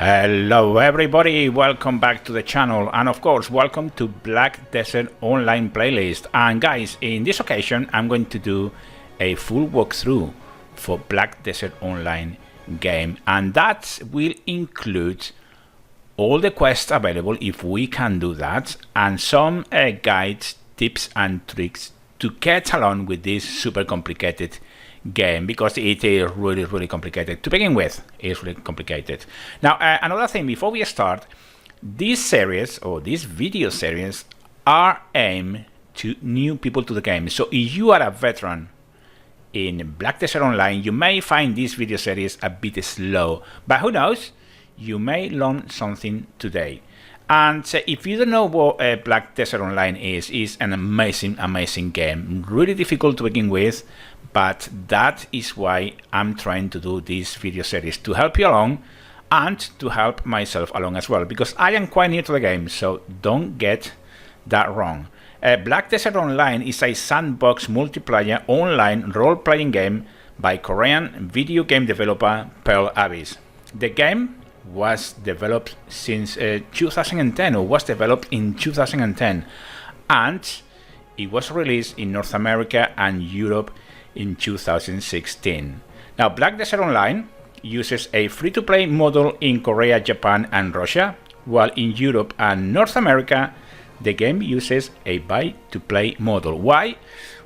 Hello everybody, welcome back to the channel, and of course welcome to Black Desert Online playlist. And guys, in this occasion I'm going to do a full walkthrough for Black Desert Online game, and that will include all the quests available if we can do that, and some guides, tips and tricks to get along with this super complicated game, because it is really complicated to begin with. It's really complicated. Now another thing before we start, this series or this video series are aimed to new people to the game. So if you are a veteran in Black Desert Online, you may find this video series a bit slow, but who knows, you may learn something today. And if you don't know what Black Desert Online is an amazing game, really difficult to begin with, but that is why I'm trying to do this video series, to help you along and to help myself along as well, because I am quite new to the game, so don't get that wrong. Black Desert Online is a sandbox multiplayer online role-playing game by Korean video game developer Pearl Abyss. The game was developed since 2010, or was developed in 2010, and it was released in North America and Europe in 2016. Now, Black Desert Online uses a free-to-play model in Korea, Japan and Russia, while in Europe and North America the game uses a buy-to-play model. Why?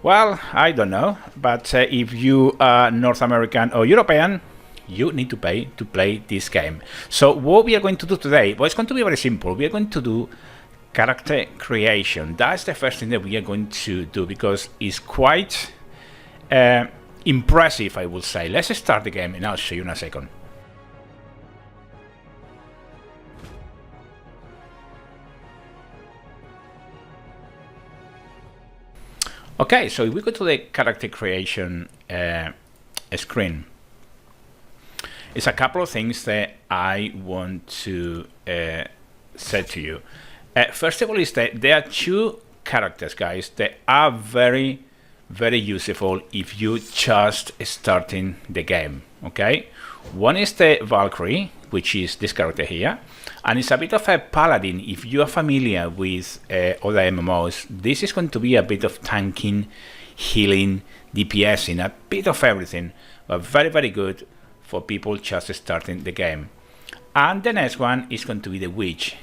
Well, I don't know, but if you are North American or European, you need to pay to play this game. So what we are going to do today, well, it's going to be very simple. We are going to do character creation. That's the first thing that we are going to do, because it's quite impressive, I would say. Let's start the game and I'll show you in a second. Okay, so if we go to the character creation screen, it's a couple of things that I want to say to you. First of all, is that there are two characters, guys, that are very useful if you just starting the game. Okay, one is the Valkyrie, which is this character here, and it's a bit of a paladin. If you are familiar with other MMOs, this is going to be a bit of tanking, healing, DPSing, a bit of everything, but very good for people just starting the game. And the next one is going to be the Witch.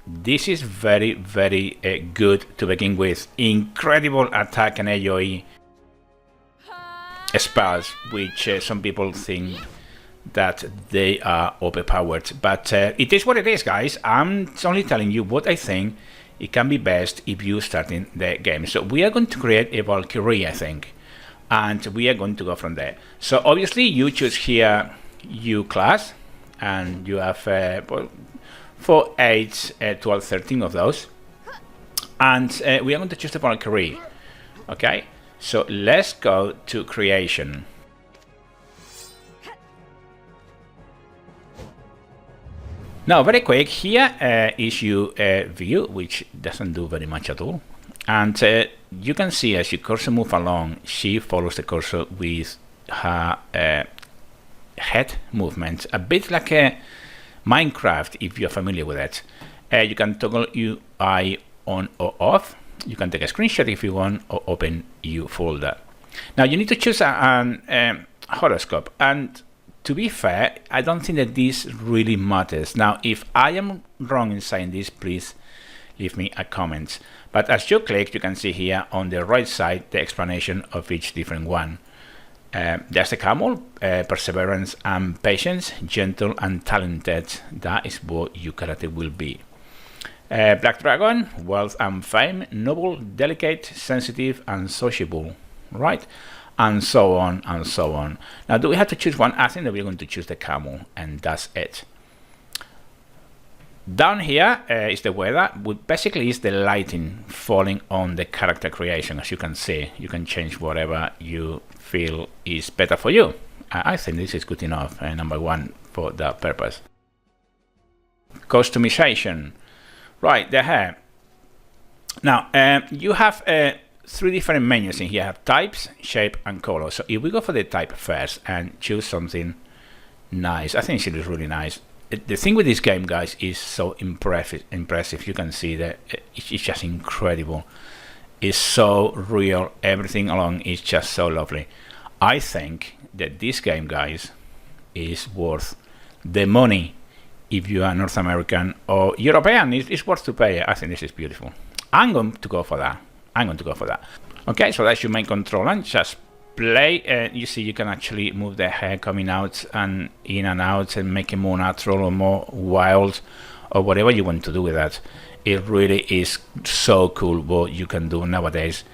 This is very good to begin with. Incredible attack and AoE spells, which some people think that they are overpowered, but it is what it is, guys. I'm only telling you what I think it can be best if you starting the game. So we are going to create a Valkyrie, I think, and we are going to go from there. So obviously you choose here your class, and you have well, 4, 8, 12, 13 of those, and we are going to choose the Valkyrie. Okay, so let's go to creation. Now, very quick, here is your view, which doesn't do very much at all, and you can see as your cursor move along, she follows the cursor with her head movements, a bit like a Minecraft if you're familiar with it. You can toggle UI on or off. You can take a screenshot if you want, or open your folder. Now you need to choose a horoscope, and to be fair, I don't think that this really matters. Now if I am wrong in saying this, please leave me a comment, but as you click, you can see here on the right side the explanation of each different one. There's the camel, perseverance and patience, gentle and talented. That is what your character will be. Black dragon, wealth and fame, noble, delicate, sensitive and sociable, right? And so on and so on. Now, do we have to choose one? I think that we're going to choose the camel, and that's it. Down here is the weather, which basically is the lighting falling on the character creation. As you can see, you can change whatever you feel is better for you. I think this is good enough, number one, for that purpose. Customization. Right, the hair. Now, you have 3 different menus in here. You have types, shape and color. So if we go for the type first and choose something nice, I think it looks really nice. the thing with this game, guys, is so impressive. You can see that it's just incredible. It's so real. Everything along is just so lovely. I think that this game, guys, is worth the money. If you are North American or European, it's worth to pay. I think this is beautiful. I'm going to go for that. Okay, so that's your main controller. Just play. You see, you can actually move the hair coming out and in and out and make it more natural or more wild or whatever you want to do with that. It really is so cool what you can do nowadays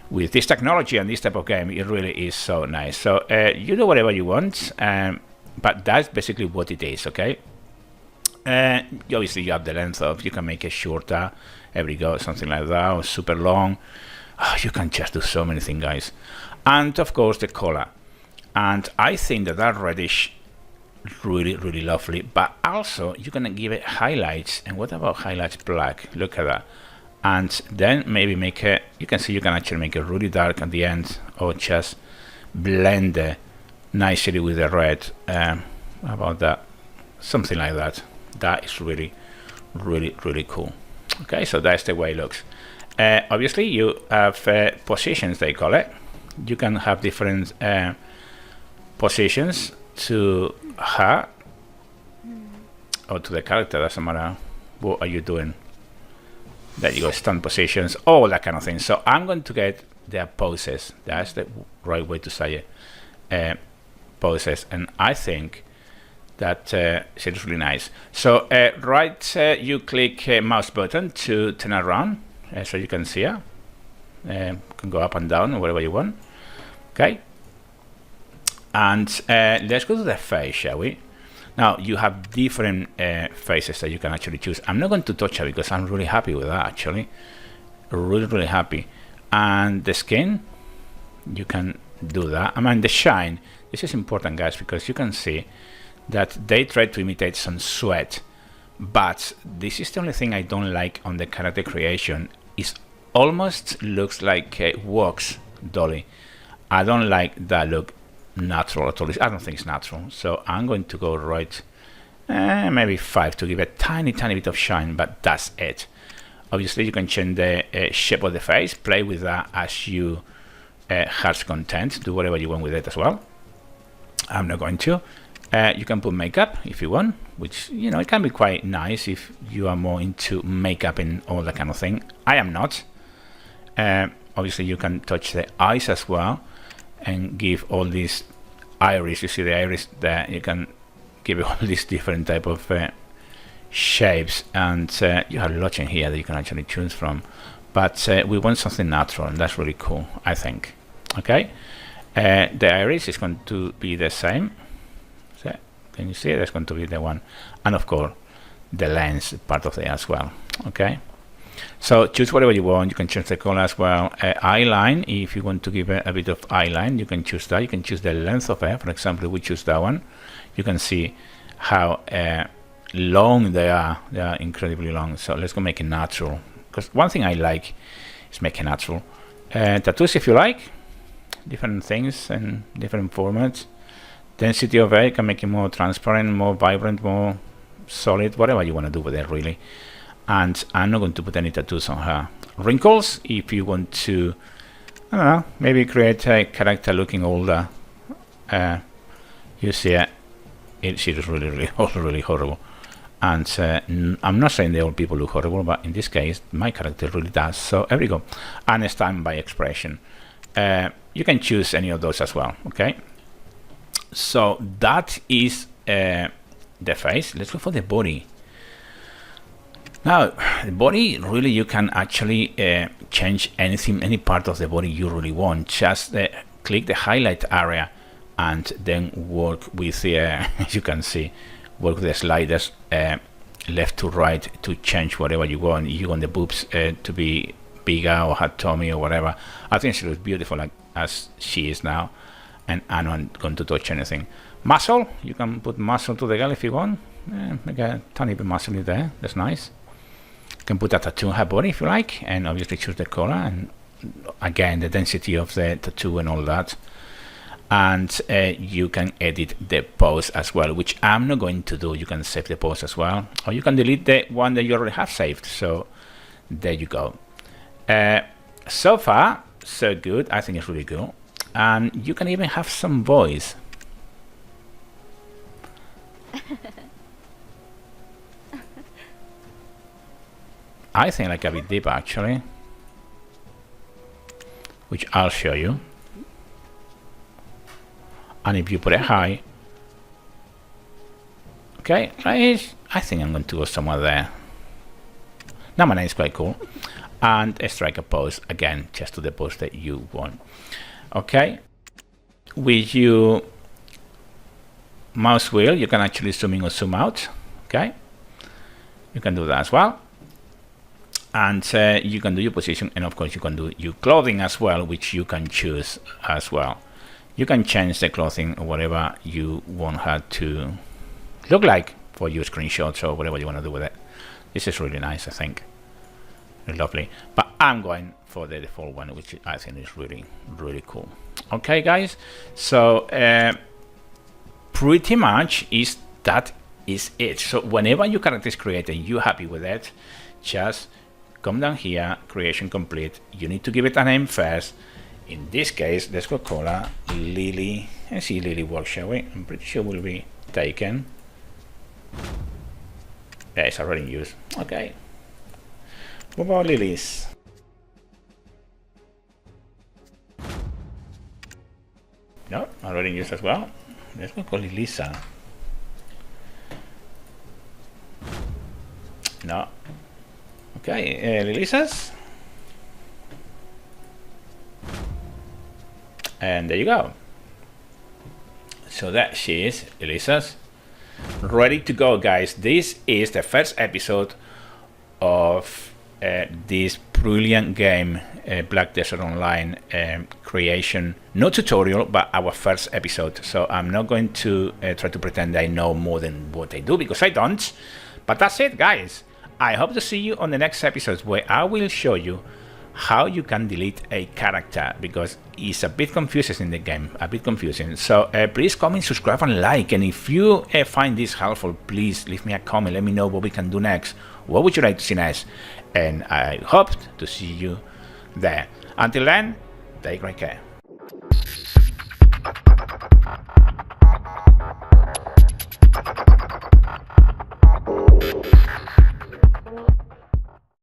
with this technology and this type of game. It really is so nice. So you do whatever you want, but that's basically what it is. Okay. Obviously you have the length of, you can make it shorter, there we go, something like that, or super long. You can just do so many things, guys. And of course the color, and I think that reddish, really lovely. But also you can give it highlights. And what about highlights black? Look at that. And then maybe make it, you can see you can actually make it really dark at the end, or just blend it nicely with the red. How about that? Something like that. That is really cool. Okay, so that's the way it looks. Obviously you have positions, they call it. You can have different positions to her or to the character, doesn't matter what are you doing. There you go, stand positions, all that kind of thing. So I'm going to get their poses. That's the right way to say it. Poses, and I think that it's really nice. So you click mouse button to turn around, so you can see it. You can go up and down or whatever you want. Okay, and let's go to the face, shall we? Now you have different faces that you can actually choose. I'm not going to touch it because I'm really happy with that, actually. Really happy. And the skin, you can do that. I mean, the shine, this is important, guys, because you can see that they try to imitate some sweat, but this is the only thing I don't like on the character creation. It almost looks like a wax dolly. I don't like that look natural at all. I don't think it's natural, so I'm going to go right maybe 5 to give a tiny bit of shine, but that's it. Obviously you can change the shape of the face, play with that as you heart's content, do whatever you want with it as well. I'm not going to. You can put makeup if you want, which, you know, it can be quite nice if you are more into makeup and all that kind of thing. I am not. Obviously you can touch the eyes as well and give all these iris. You see the iris there, you can give it all these different type of shapes, and you have lots in here that you can actually choose from, but we want something natural, and that's really cool, I think. Okay, the iris is going to be the same. So can you see that's going to be the one, and of course the lens part of it as well. Okay, so choose whatever you want. You can change the color as well. Eyeline, if you want to give a bit of eyeline, you can choose that. You can choose the length of it. For example, we choose that one. You can see how long they are. They are incredibly long. So let's go make it natural, because one thing I like is making natural. Tattoos, if you like, different things and different formats. Density of it, you can make it more transparent, more vibrant, more solid, whatever you want to do with it, really. And I'm not going to put any tattoos on her. Wrinkles, if you want to, I don't know, maybe create a character looking older. You see it, she's really horrible. And I'm not saying the old people look horrible, but in this case, my character really does. So there we go. And standby expression. You can choose any of those as well, okay? So that is the face. Let's go for the body. Now, the body, really, you can actually change anything, any part of the body you really want. Just click the highlight area and then work with the, as you can see, work with the sliders left to right to change whatever you want. You want the boobs to be bigger or her tummy or whatever. I think she looks beautiful like as she is now, and I'm not going to touch anything. Muscle, you can put muscle to the girl if you want. Make a tiny bit muscle there, that's nice. You can put a tattoo on her body if you like, and obviously choose the color and again the density of the tattoo and all that. and you can edit the post as well, which I'm not going to do. You can save the post as well, or you can delete the one that you already have saved. So there you go. So far so good. I think it's really good, and you can even have some voice. I think like a bit deep actually, which I'll show you. And if you put it high, okay, I think I'm going to go somewhere there. Now my name is quite cool. And strike a pose again, just to the pose that you want. Okay, with your mouse wheel, you can actually zoom in or zoom out. Okay, you can do that as well. And you can do your position, and of course you can do your clothing as well, which you can choose as well. You can change the clothing or whatever you want her to look like for your screenshots or whatever you want to do with it. This is really nice, I think. Really lovely. But I'm going for the default one, which I think is really, really cool. Okay, guys. So pretty much that is it. So whenever your character is created and you're happy with it, just come down here, creation complete. You need to give it a name first. In this case, let's go call her Lily. Let's see Lily work, shall we? I'm pretty sure will be taken. Yeah, it's already in use. Okay. What about Lily's? No, already in use as well. Let's go call it Lisa. No. Okay, Lisa's. And there you go. So that she is, Elisa's, ready to go, guys. This is the first episode of this brilliant game, Black Desert Online creation. No tutorial, but our first episode. So I'm not going to try to pretend I know more than what I do, because I don't. But that's it, guys. I hope to see you on the next episodes, where I will show you how you can delete a character, because it's a bit confusing in the game, a bit confusing. So please comment, subscribe and like, and if you find this helpful, please leave me a comment, let me know what we can do next, what would you like to see next, and I hope to see you there. Until then, take great care.